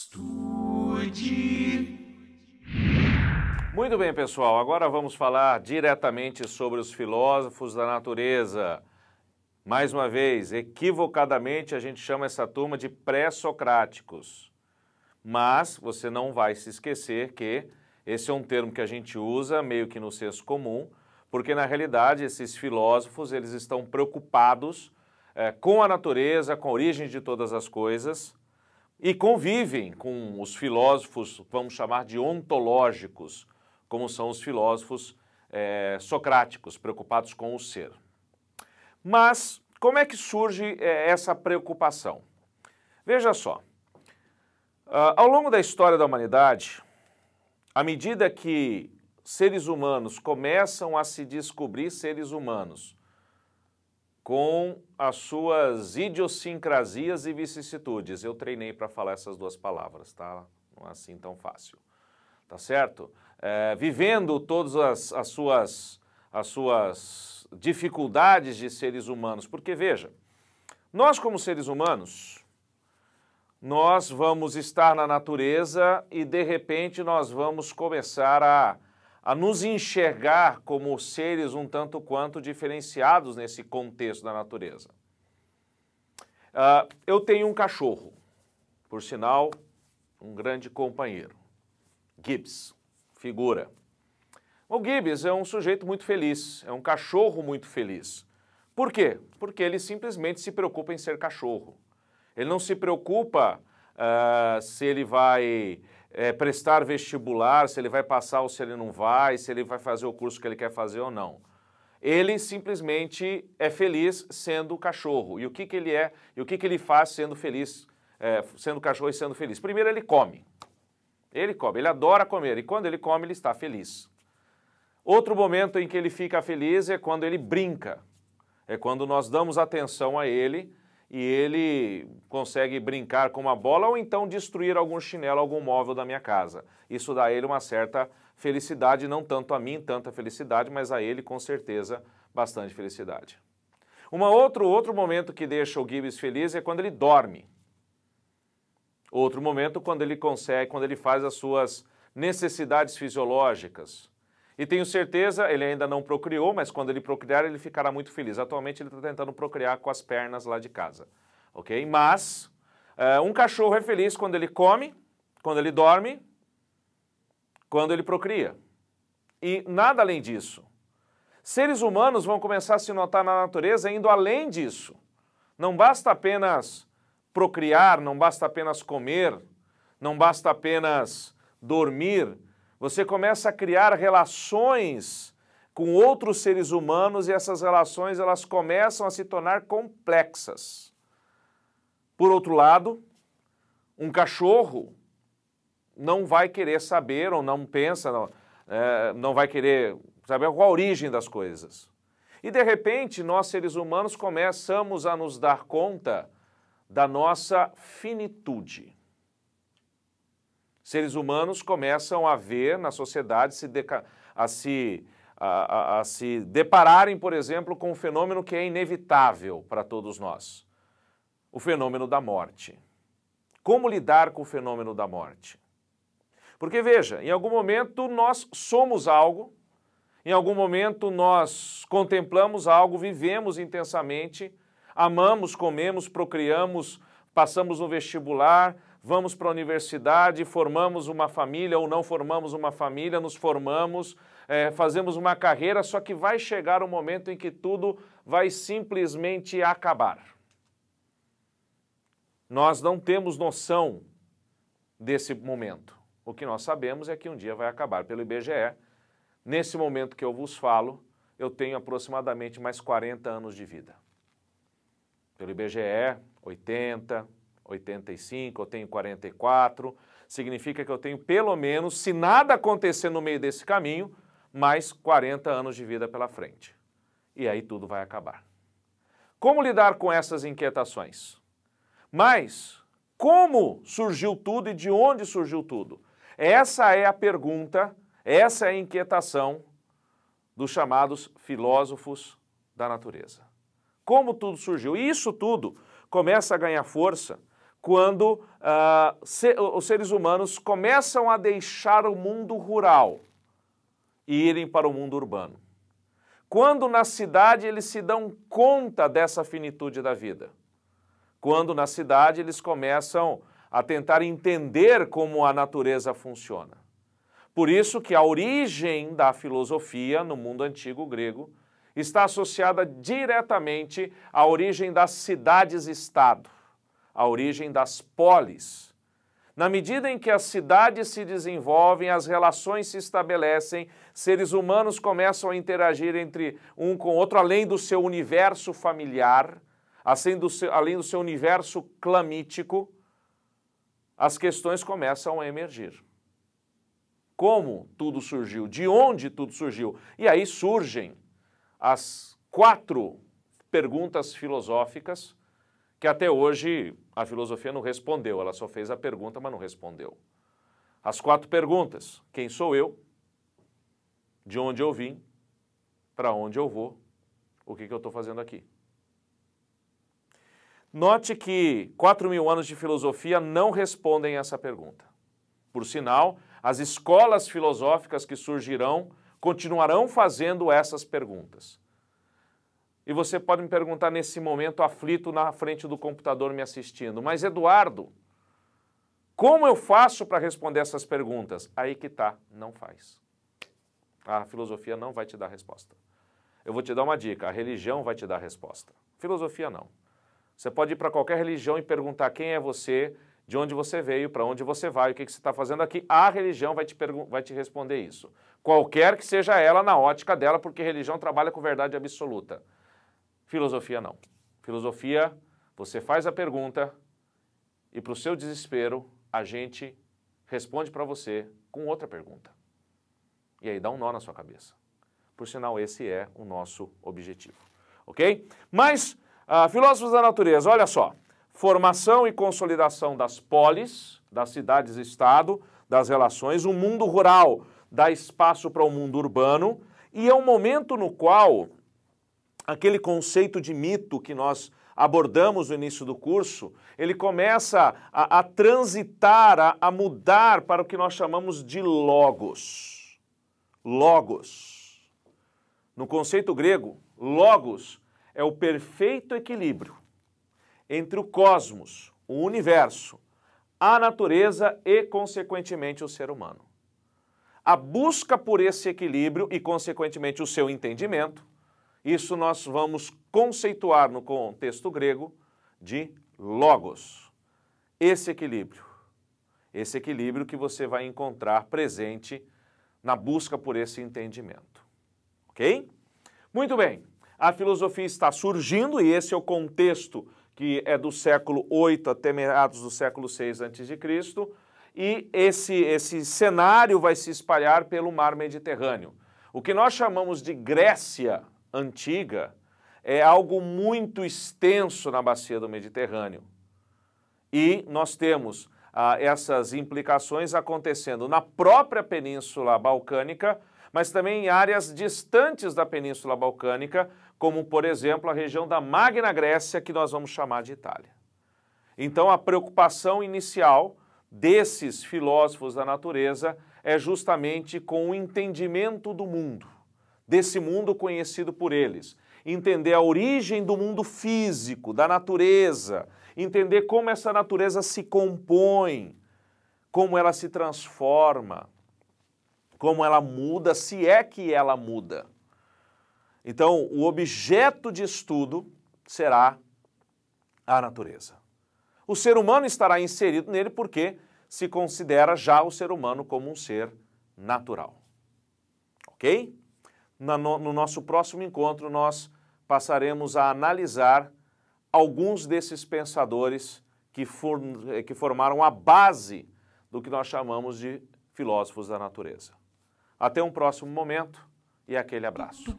Estude. Muito bem, pessoal, agora vamos falar diretamente sobre os filósofos da natureza. Mais uma vez, equivocadamente a gente chama essa turma de pré-socráticos. Mas você não vai se esquecer que esse é um termo que a gente usa meio que no senso comum, porque na realidade esses filósofos eles estão preocupados com a natureza, com a origem de todas as coisas, e convivem com os filósofos, vamos chamar de ontológicos, como são os filósofos socráticos, preocupados com o ser. Mas como é que surge essa preocupação? Veja só, ao longo da história da humanidade, à medida que seres humanos começam a se descobrir seres humanos, com as suas idiosincrasias e vicissitudes. Eu treinei para falar essas duas palavras, tá? Não é assim tão fácil, tá certo? Vivendo todas as suas dificuldades de seres humanos, porque veja, nós como seres humanos, nós vamos estar na natureza e de repente nós vamos começar a nos enxergar como seres um tanto quanto diferenciados nesse contexto da natureza. Eu tenho um cachorro, por sinal, um grande companheiro, Gibbs, figura. O Gibbs é um sujeito muito feliz, é um cachorro muito feliz. Por quê? Porque ele simplesmente se preocupa em ser cachorro. Ele não se preocupa se ele vai prestar vestibular, se ele vai passar ou se ele não vai, se ele vai fazer o curso que ele quer fazer ou não. Ele simplesmente é feliz sendo cachorro. E o que que ele é, e o que que ele faz sendo feliz, sendo cachorro e sendo feliz? Primeiro ele come. Ele come, ele adora comer e quando ele come ele está feliz. Outro momento em que ele fica feliz é quando ele brinca. É quando nós damos atenção a ele e ele consegue brincar com uma bola ou então destruir algum chinelo, algum móvel da minha casa. Isso dá a ele uma certa felicidade, não tanto a mim, tanta felicidade, mas a ele, com certeza, bastante felicidade. Outro momento que deixa o Gibbs feliz é quando ele dorme. Outro momento quando ele faz as suas necessidades fisiológicas. E tenho certeza, ele ainda não procriou, mas quando ele procriar, ele ficará muito feliz. Atualmente ele está tentando procriar com as pernas lá de casa, ok? Mas um cachorro é feliz quando ele come, quando ele dorme, quando ele procria. E nada além disso. Seres humanos vão começar a se notar na natureza indo além disso. Não basta apenas procriar, não basta apenas comer, não basta apenas dormir. Você começa a criar relações com outros seres humanos e essas relações elas começam a se tornar complexas. Por outro lado, um cachorro não vai querer saber ou não pensa, não vai querer saber qual a origem das coisas. E de repente nós seres humanos começamos a nos dar conta da nossa finitude. Seres humanos começam a ver na sociedade, a se depararem, por exemplo, com um fenômeno que é inevitável para todos nós. O fenômeno da morte. Como lidar com o fenômeno da morte? Porque, veja, em algum momento nós somos algo, em algum momento nós contemplamos algo, vivemos intensamente, amamos, comemos, procriamos, passamos no vestibular, vamos para a universidade, formamos uma família ou não formamos uma família, nos formamos, fazemos uma carreira, só que vai chegar um momento em que tudo vai simplesmente acabar. Nós não temos noção desse momento. O que nós sabemos é que um dia vai acabar. Pelo IBGE, nesse momento que eu vos falo, eu tenho aproximadamente mais 40 anos de vida. Pelo IBGE, 80, 85, eu tenho 44, significa que eu tenho pelo menos, se nada acontecer no meio desse caminho, mais 40 anos de vida pela frente. E aí tudo vai acabar. Como lidar com essas inquietações? Mas, como surgiu tudo e de onde surgiu tudo? Essa é a pergunta, essa é a inquietação dos chamados filósofos da natureza. Como tudo surgiu? E isso tudo começa a ganhar força quando os seres humanos começam a deixar o mundo rural e irem para o mundo urbano. Quando na cidade eles se dão conta dessa finitude da vida. Quando na cidade eles começam a tentar entender como a natureza funciona. Por isso que a origem da filosofia no mundo antigo grego está associada diretamente à origem das cidades-estado, à origem das polis. Na medida em que as cidades se desenvolvem, as relações se estabelecem, seres humanos começam a interagir entre um com o outro, além do seu universo familiar, além do seu universo clamítico, as questões começam a emergir. Como tudo surgiu? De onde tudo surgiu? E aí surgem as 4 perguntas filosóficas que até hoje a filosofia não respondeu. Ela só fez a pergunta, mas não respondeu. As 4 perguntas: quem sou eu? De onde eu vim? Para onde eu vou? O que eu estou fazendo aqui? Note que 4.000 anos de filosofia não respondem essa pergunta. Por sinal, as escolas filosóficas que surgirão continuarão fazendo essas perguntas. E você pode me perguntar nesse momento aflito na frente do computador me assistindo, mas Eduardo, como eu faço para responder essas perguntas? Aí que tá, não faz. A filosofia não vai te dar resposta. Eu vou te dar uma dica, a religião vai te dar resposta. Filosofia não. Você pode ir para qualquer religião e perguntar quem é você, de onde você veio, para onde você vai, o que você está fazendo aqui. A religião vai te responder isso. Qualquer que seja ela na ótica dela, porque religião trabalha com verdade absoluta. Filosofia não. Filosofia, você faz a pergunta e para o seu desespero, a gente responde para você com outra pergunta. E aí dá um nó na sua cabeça. Por sinal, esse é o nosso objetivo. Ok? Mas, filósofos da natureza, olha só. Formação e consolidação das polis, das cidades-estado, das relações, o mundo rural dá espaço para o mundo urbano, e é um momento no qual aquele conceito de mito que nós abordamos no início do curso, ele começa a transitar, a mudar para o que nós chamamos de logos. Logos. No conceito grego, logos é o perfeito equilíbrio entre o cosmos, o universo, a natureza e, consequentemente, o ser humano. A busca por esse equilíbrio e, consequentemente, o seu entendimento, isso nós vamos conceituar no contexto grego de logos. Esse equilíbrio que você vai encontrar presente na busca por esse entendimento. Ok? Muito bem, a filosofia está surgindo e esse é o contexto que é do século VIII até meados do século VI a.C., e esse cenário vai se espalhar pelo mar Mediterrâneo. O que nós chamamos de Grécia Antiga é algo muito extenso na bacia do Mediterrâneo. E nós temos essas implicações acontecendo na própria Península Balcânica, mas também em áreas distantes da Península Balcânica, como, por exemplo, a região da Magna Grécia, que nós vamos chamar de Itália. Então, a preocupação inicial desses filósofos da natureza é justamente com o entendimento do mundo, desse mundo conhecido por eles. Entender a origem do mundo físico, da natureza, entender como essa natureza se compõe, como ela se transforma, como ela muda, se é que ela muda. Então, o objeto de estudo será a natureza. O ser humano estará inserido nele porque se considera já o ser humano como um ser natural. Ok? No nosso próximo encontro, nós passaremos a analisar alguns desses pensadores que formaram a base do que nós chamamos de filósofos da natureza. Até um próximo momento e aquele abraço.